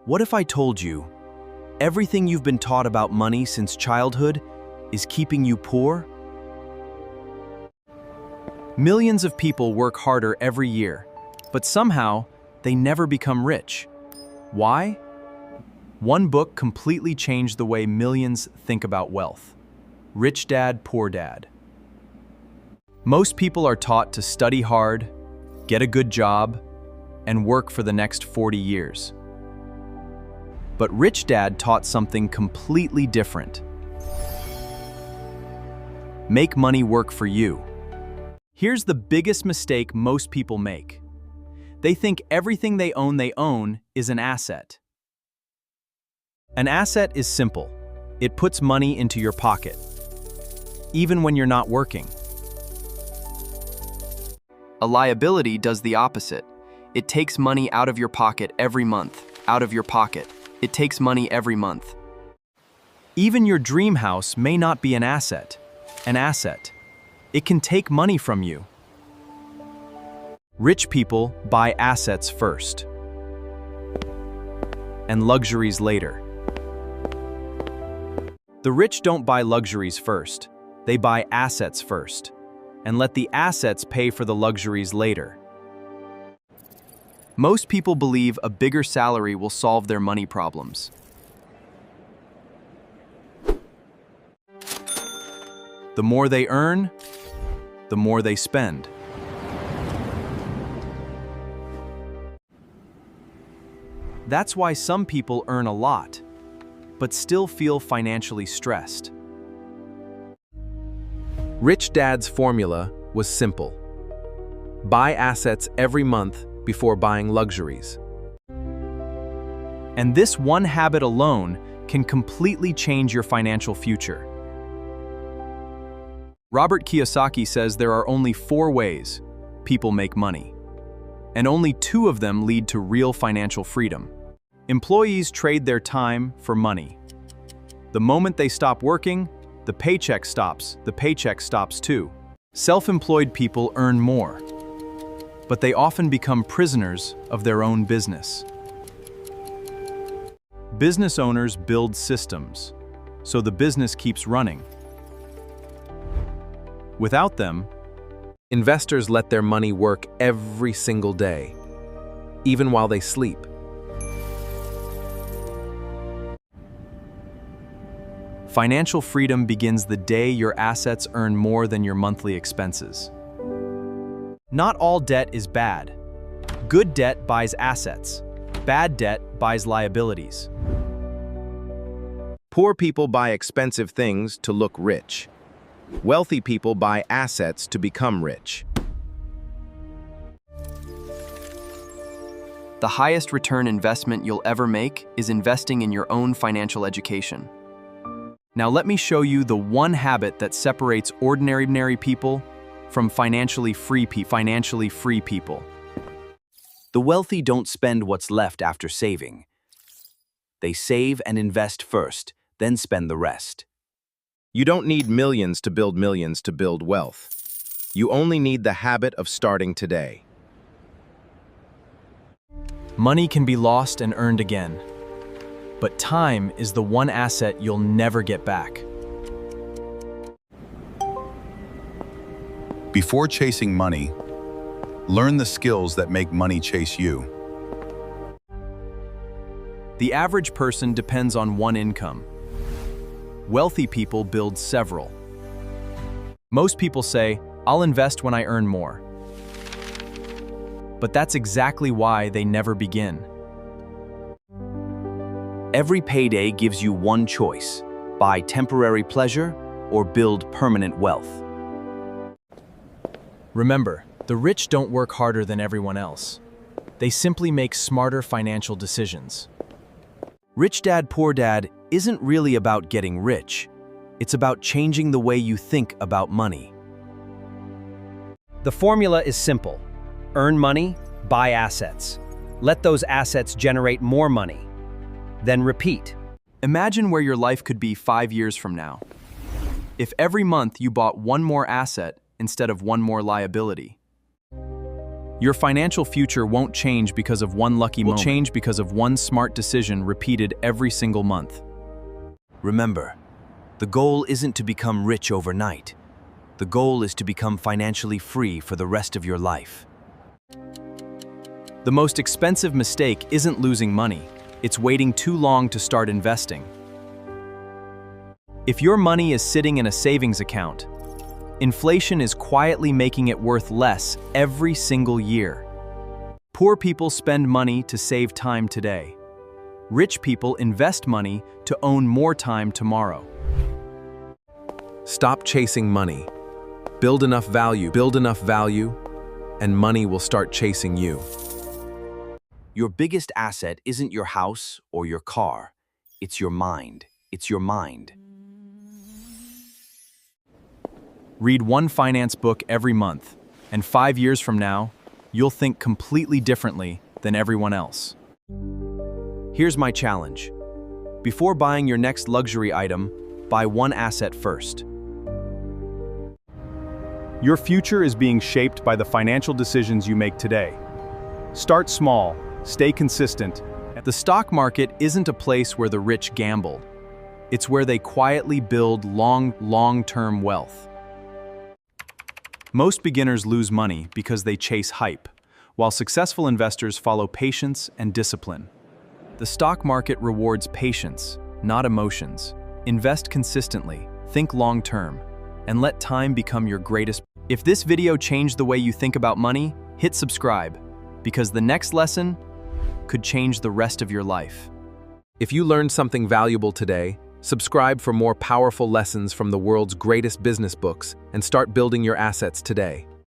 What if I told you everything you've been taught about money since childhood is keeping you poor? Millions of people work harder every year, but somehow they never become rich. Why? One book completely changed the way millions think about wealth. Rich Dad, Poor Dad. Most people are taught to study hard, get a good job, and work for the next 40 years. But Rich Dad taught something completely different. Make money work for you. Here's the biggest mistake most people make. They think everything they own is an asset. An asset is simple. It puts money into your pocket, even when you're not working. A liability does the opposite. It takes money out of your pocket every month. Out of your pocket. It takes money every month. Even your dream house may not be an asset. An asset. It can take money from you. Rich people buy assets first, and luxuries later. The rich don't buy luxuries first. They buy assets first, and let the assets pay for the luxuries later. Most people believe a bigger salary will solve their money problems. The more they earn, the more they spend. That's why some people earn a lot, but still feel financially stressed. Rich Dad's formula was simple. Buy assets every month before buying luxuries. And this one habit alone can completely change your financial future. Robert Kiyosaki says there are only 4 ways people make money, and only 2 of them lead to real financial freedom. Employees trade their time for money. The moment they stop working, the paycheck stops. The paycheck stops too. Self-employed people earn more, but they often become prisoners of their own business. Business owners build systems, so the business keeps running. Without them, investors let their money work every single day, even while they sleep. Financial freedom begins the day your assets earn more than your monthly expenses. Not all debt is bad. Good debt buys assets. Bad debt buys liabilities. Poor people buy expensive things to look rich. Wealthy people buy assets to become rich. The highest return investment you'll ever make is investing in your own financial education. Now let me show you the one habit that separates ordinary people from financially free people. The wealthy don't spend what's left after saving. They save and invest first, then spend the rest. You don't need millions to build wealth. You only need the habit of starting today. Money can be lost and earned again, but time is the one asset you'll never get back. Before chasing money, learn the skills that make money chase you. The average person depends on one income. Wealthy people build several. Most people say, "I'll invest when I earn more." But that's exactly why they never begin. Every payday gives you one choice: buy temporary pleasure or build permanent wealth. Remember, the rich don't work harder than everyone else. They simply make smarter financial decisions. Rich Dad, Poor Dad isn't really about getting rich. It's about changing the way you think about money. The formula is simple. Earn money, buy assets. Let those assets generate more money. Then repeat. Imagine where your life could be 5 years from now. If every month you bought one more asset instead of one more liability. Your financial future won't change because of one lucky moment. It will change because of one smart decision repeated every single month. Remember, the goal isn't to become rich overnight. The goal is to become financially free for the rest of your life. The most expensive mistake isn't losing money, it's waiting too long to start investing. If your money is sitting in a savings account, inflation is quietly making it worth less every single year. Poor people spend money to save time today. Rich people invest money to own more time tomorrow. Stop chasing money. Build enough value, and money will start chasing you. Your biggest asset isn't your house or your car. It's your mind. It's your mind. Read one finance book every month, and 5 years from now, you'll think completely differently than everyone else. Here's my challenge. Before buying your next luxury item, buy one asset first. Your future is being shaped by the financial decisions you make today. Start small, stay consistent. The stock market isn't a place where the rich gamble. It's where they quietly build long-term wealth. Most beginners lose money because they chase hype, while successful investors follow patience and discipline. The stock market rewards patience, not emotions. Invest consistently, think long-term, and let time become your greatest. If this video changed the way you think about money, hit subscribe, because the next lesson could change the rest of your life. If you learned something valuable today, subscribe for more powerful lessons from the world's greatest business books and start building your assets today.